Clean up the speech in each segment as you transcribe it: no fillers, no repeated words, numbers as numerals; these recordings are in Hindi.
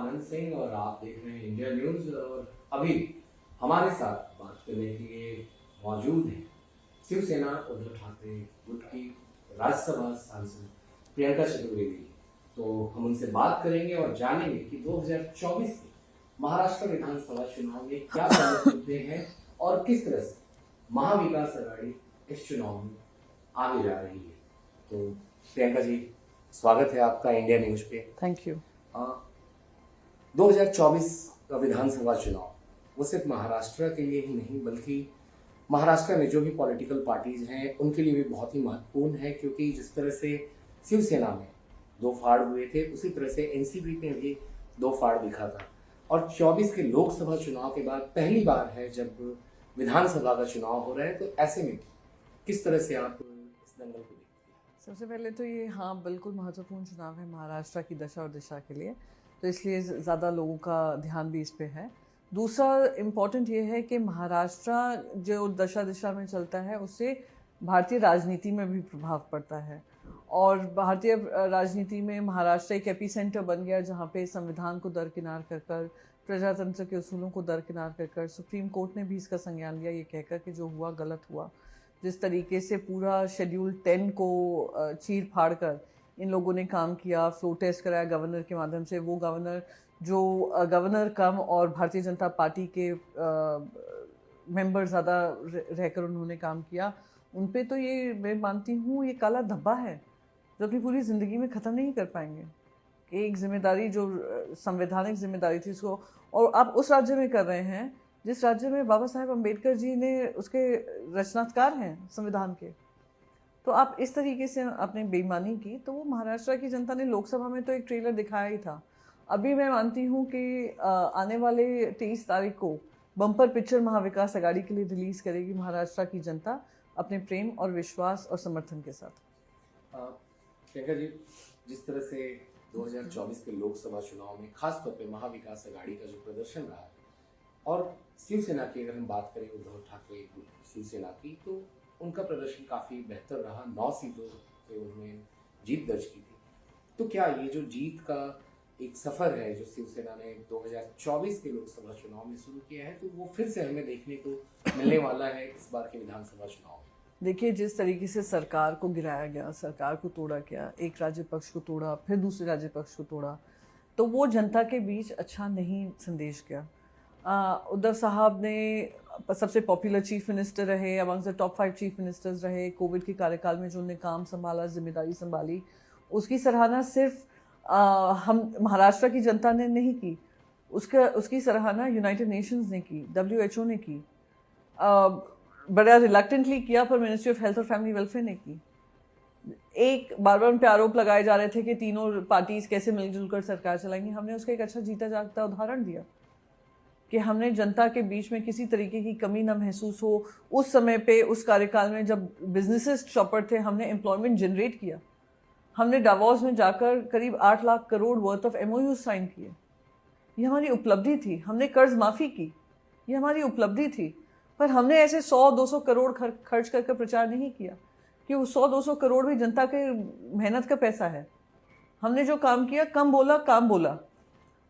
आनंद सिंह और आप देख रहे हैं इंडिया न्यूज। और अभी हमारे साथ बात करने के लिए मौजूद हैं शिवसेना उद्धव ठाकरे गुट की राज्यसभा सांसद प्रियंका चतुर्वेदी। तो हम उनसे बात करेंगे और जानेंगे कि 2024 के महाराष्ट्र विधानसभा चुनाव में क्या प्रमुख मुद्दे हैं और किस तरह से महाविकास आघाड़ी इस चुनाव में आगे जा रही है। तो प्रियंका जी, स्वागत है आपका इंडिया न्यूज पे। Thank you. 2024 का विधानसभा चुनाव वो सिर्फ महाराष्ट्र के लिए ही नहीं बल्कि महाराष्ट्र में जो भी पॉलिटिकल पार्टीज हैं उनके लिए भी बहुत ही महत्वपूर्ण है, क्योंकि जिस तरह से शिवसेना में 2 फाड़ हुए थे उसी तरह से एनसीपी में भी 2 फाड़ दिखा था। और 24 के लोकसभा चुनाव के बाद पहली बार है जब विधानसभा का चुनाव हो रहा है। तो ऐसे में किस तरह से आप इस दंगल को देखते हैं? सबसे पहले तो ये बिल्कुल महत्वपूर्ण चुनाव है महाराष्ट्र की दशा और दिशा के लिए, तो इसलिए ज़्यादा लोगों का ध्यान भी इस पे है। दूसरा इम्पॉर्टेंट ये है कि महाराष्ट्र जो दशा दिशा में चलता है उससे भारतीय राजनीति में भी प्रभाव पड़ता है। और भारतीय राजनीति में महाराष्ट्र एक एपीसेंटर बन गया जहाँ पे संविधान को दरकिनार कर कर, प्रजातंत्र के उसूलों को दरकिनार कर कर सुप्रीम कोर्ट ने भी इसका संज्ञान लिया, ये कहकर कि जो हुआ गलत हुआ। जिस तरीके से पूरा शेड्यूल 10 को चीर फाड़ कर इन लोगों ने काम किया, फ्लो टेस्ट कराया गवर्नर के माध्यम से, वो गवर्नर जो गवर्नर कम और भारतीय जनता पार्टी के मेंबर ज़्यादा रहकर उन्होंने काम किया, उन पे तो ये मैं मानती हूँ ये काला धब्बा है जो अपनी पूरी ज़िंदगी में ख़त्म नहीं कर पाएंगे। कि एक जिम्मेदारी जो संवैधानिक जिम्मेदारी थी उसको, और आप उस राज्य में कर रहे हैं जिस राज्य में बाबा साहेब अम्बेडकर जी ने उसके रचनाकार हैं संविधान के। तो आप इस तरीके से आपने बेईमानी की, तो वो महाराष्ट्र की जनता ने लोकसभा में तो एक ट्रेलर दिखाया ही था। अभी मैं मानती हूँ कि आने वाले 23 तारीख को बम्पर पिक्चर महाविकास आघाड़ी के लिए रिलीज़ करेगी महाराष्ट्र की जनता अपने प्रेम और विश्वास और समर्थन के साथ। प्रियंका जी, जिस तरह से 2024 के लोकसभा चुनाव में खासतौर पे महाविकास आघाड़ी का जो प्रदर्शन रहा है, और शिवसेना की अगर हम बात करें उद्धव ठाकरे शिवसेना की, तो उनका प्रदर्शन काफ़ी बेहतर रहा। 9 सीटों पे उन्होंने जीत दर्ज की थी। तो क्या ये जो जीत का एक सफ़र है जो शिवसेना ने 2024 के लोकसभा चुनाव में शुरू किया है, तो वो फिर से हमें देखने को मिलने वाला है इस बार के विधानसभा चुनाव में? देखिए, जिस तरीके से सरकार को गिराया गया, सरकार को तोड़ा गया, एक राज्य पक्ष को तोड़ा, फिर दूसरे राज्य पक्ष को तोड़ा, तो वो जनता के बीच अच्छा नहीं संदेश गया। उद्धव साहब ने सबसे पॉपुलर चीफ मिनिस्टर रहे, among the top 5 chief ministers रहे। कोविड के कार्यकाल में जो उन्होंने काम संभाला, जिम्मेदारी संभाली, उसकी सराहना सिर्फ हम महाराष्ट्र की जनता ने नहीं की, उसकी सराहना यूनाइटेड नेशंस ने की, WHO ने की, बड़ा रिलक्टेंटली किया, पर मिनिस्ट्री ऑफ हेल्थ और फैमिली वेलफेयर ने की। एक बार उन पे आरोप लगाए जा रहे थे कि तीनों पार्टीज कैसे मिलजुल कर सरकार चलाएंगी। हमने उसका एक अच्छा जीता जागता उदाहरण दिया कि हमने जनता के बीच में किसी तरीके की कमी ना महसूस हो। उस समय पे, उस कार्यकाल में जब बिजनेसेस चौपट थे, हमने एम्प्लॉयमेंट जनरेट किया। हमने डावोस में जाकर करीब 8 lakh crore worth of MOU sign किए। ये हमारी उपलब्धि थी। हमने कर्ज माफ़ी की, ये हमारी उपलब्धि थी। पर हमने ऐसे 100-200 करोड़ खर्च करके प्रचार नहीं किया कि वो 100-200 करोड़ भी जनता के मेहनत का पैसा है। हमने जो काम किया, कम बोला काम बोला।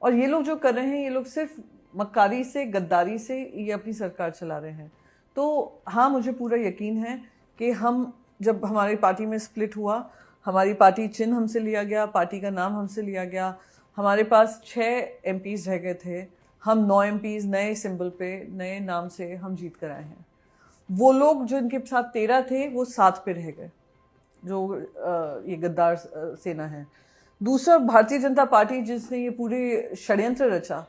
और ये लोग जो कर रहे हैं, ये लोग सिर्फ मक्कारी से, गद्दारी से ये अपनी सरकार चला रहे हैं। तो हाँ, मुझे पूरा यकीन है कि हम जब हमारी पार्टी में स्प्लिट हुआ, हमारी पार्टी चिन्ह हमसे लिया गया, पार्टी का नाम हमसे लिया गया, हमारे पास 6 MPs रह गए थे, हम 9 MPs नए सिंबल पे, नए नाम से हम जीत कर आए हैं। वो लोग जो इनके साथ 13 थे वो 7 पे रह गए, जो ये गद्दार सेना है। दूसरा, भारतीय जनता पार्टी जिसने ये पूरे षड्यंत्र रचा,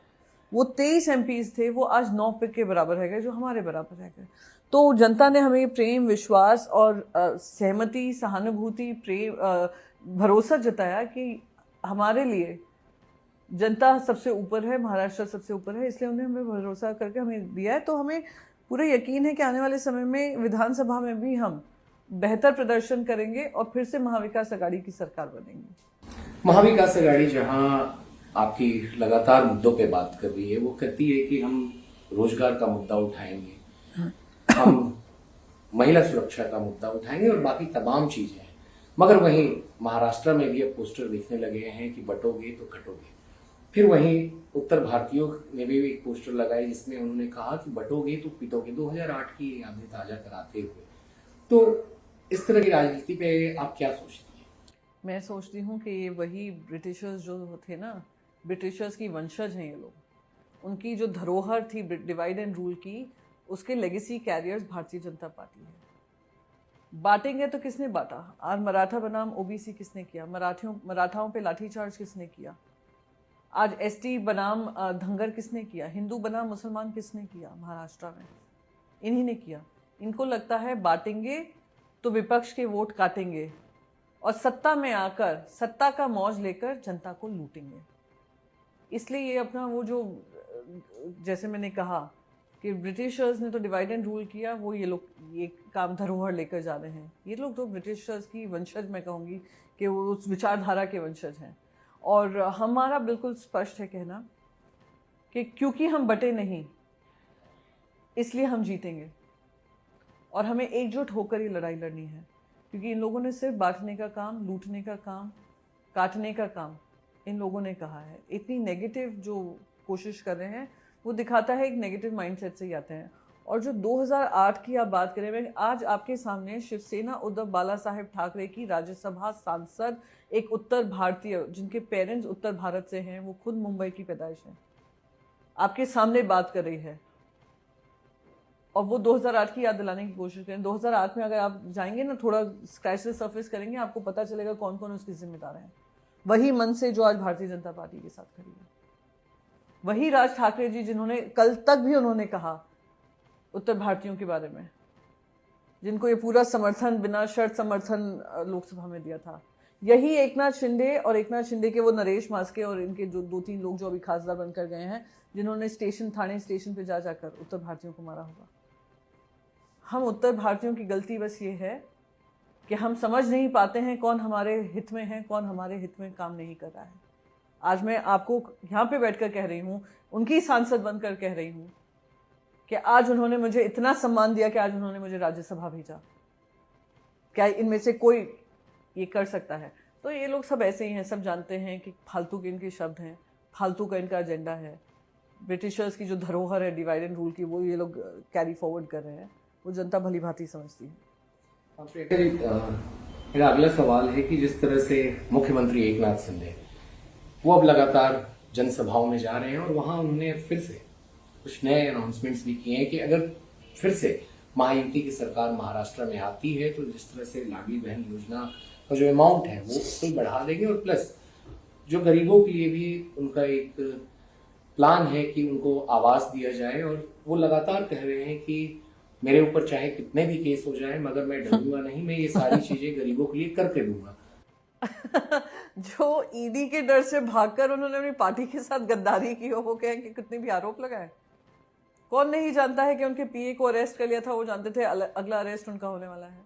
वो 23 MPs थे, वो आज 9 पे के बराबर रह गए, जो हमारे बराबर रह गए। तो जनता ने हमें प्रेम, विश्वास और सहमति, सहानुभूति, प्रेम, भरोसा जताया कि हमारे लिए जनता सबसे ऊपर है, महाराष्ट्र सबसे ऊपर है, इसलिए उन्हें हमें भरोसा करके हमें दिया है। तो हमें पूरा यकीन है कि आने वाले समय में विधानसभा में भी हम बेहतर प्रदर्शन करेंगे और फिर से महाविकास आघाड़ी की सरकार बनेंगे। महाविकास आघाड़ी जहां आपकी लगातार मुद्दों पे बात कर रही है, वो कहती है कि हम रोजगार का मुद्दा उठाएंगे, हम महिला सुरक्षा का मुद्दा उठाएंगे और बाकी तमाम चीजें हैं। मगर वहीं महाराष्ट्र में भी अब पोस्टर दिखने लगे हैं कि बटोगे तो कटोगे। फिर वहीं उत्तर भारतीयों ने भी एक पोस्टर लगाई जिसमें उन्होंने कहा कि बटोगे तो पिटोगे, 2008 की यादें ताजा कराते हुए। तो इस तरह की राजनीति पे आप क्या सोचती हैं? मैं सोचती हूँ कि ये वही ब्रिटिशर्स जो थे ना, ब्रिटिशर्स की वंशज हैं ये लोग। उनकी जो धरोहर थी डिवाइड एंड रूल की, उसके legacy carriers Bharatiya Janata party है। बांटेंगे तो किसने बांटा? आज मराठा बनाम ओबीसी किसने किया? मराठाओं पे लाठीचार्ज किसने किया? आज एसटी बनाम धंगर किसने किया? हिंदू बनाम मुसलमान किसने किया? महाराष्ट्र में इन्हीं ने किया। इनको लगता है बांटेंगे तो विपक्ष के वोट काटेंगे और सत्ता में आकर सत्ता का मौज लेकर जनता को लूटेंगे। इसलिए ये अपना वो जो, जैसे मैंने कहा कि ब्रिटिशर्स ने तो डिवाइड एंड रूल किया, वो ये लोग ये काम धरोहर लेकर जा रहे हैं। ये लोग तो ब्रिटिशर्स की वंशज, मैं कहूँगी कि वो उस विचारधारा के वंशज हैं। और हमारा बिल्कुल स्पष्ट है कहना कि क्योंकि हम बटे नहीं, इसलिए हम जीतेंगे और हमें एकजुट होकर ये लड़ाई लड़नी है। क्योंकि इन लोगों ने सिर्फ बांटने का काम, लूटने का काम, काटने का काम इन लोगों ने कहा है। इतनी नेगेटिव जो कोशिश कर रहे हैं वो दिखाता है एक नेगेटिव माइंडसेट से ही आते हैं। और जो 2008 की आप बात करें, मैं आज आपके सामने शिवसेना उद्धव बाला साहेब ठाकरे की राज्यसभा सांसद, एक उत्तर भारतीय जिनके पेरेंट्स उत्तर भारत से हैं, वो खुद मुंबई की पैदाइश है, आपके सामने बात कर रही है। और वो 2008 की याद दिलाने की कोशिश करें। 2008 में अगर आप जाएंगे ना, थोड़ा स्क्रैच से सरफेस करेंगे, आपको पता चलेगा कौन कौन उसके जिम्मेदार हैं। वही मन से जो आज भारतीय जनता पार्टी के साथ खड़ी है, वही राज ठाकरे जी जिन्होंने कल तक भी उन्होंने कहा उत्तर भारतीयों के बारे में, जिनको ये पूरा समर्थन, बिना शर्त समर्थन लोकसभा में दिया था। यही एकनाथ शिंदे और एकनाथ शिंदे के वो नरेश मास्के और इनके जो 2-3 लोग जो अभी खासदार बनकर गए हैं, जिन्होंने थाने स्टेशन पे जाकर उत्तर भारतीयों को मारा होगा। हम उत्तर भारतीयों की गलती बस ये है कि हम समझ नहीं पाते हैं कौन हमारे हित में है, कौन हमारे हित में काम नहीं कर रहा है। आज मैं आपको यहाँ पे बैठकर कह रही हूँ, उनकी सांसद बनकर कह रही हूँ कि आज उन्होंने मुझे इतना सम्मान दिया कि आज उन्होंने मुझे राज्यसभा भेजा। क्या इनमें से कोई ये कर सकता है? तो ये लोग सब ऐसे ही हैं, सब जानते हैं कि फालतू के इनके शब्द हैं, फालतू का इनका एजेंडा है। ब्रिटिशर्स की जो धरोहर है डिवाइड एंड रूल की, वो ये लोग कैरी फॉरवर्ड कर रहे हैं। वो जनता भली भांति समझती है। मेरा अगला सवाल है कि जिस तरह से मुख्यमंत्री एकनाथ शिंदे वो अब लगातार जनसभाओं में जा रहे हैं और वहां उन्होंने फिर से कुछ नए अनाउंसमेंट्स भी किए हैं कि अगर फिर से महायुति की सरकार महाराष्ट्र में आती है तो जिस तरह से लाडली बहन योजना का जो अमाउंट है वो उसको बढ़ा देंगे, और प्लस जो गरीबों के लिए भी उनका एक प्लान है कि उनको आवास दिया जाए। और वो लगातार कह रहे हैं कि मेरे ऊपर चाहे कितने भी केस हो जाए मगर मैं डरूंगा नहीं, मैं ये सारी चीजें गरीबों के लिए करके दूंगा। जो ईडी के डर से भागकर उन्होंने अपनी पार्टी के साथ गद्दारी की हो, वो कहें कि कितने भी आरोप लगाए। कौन नहीं जानता है कि उनके पीए को अरेस्ट कर लिया था, वो जानते थे अगला अरेस्ट उनका होने वाला है।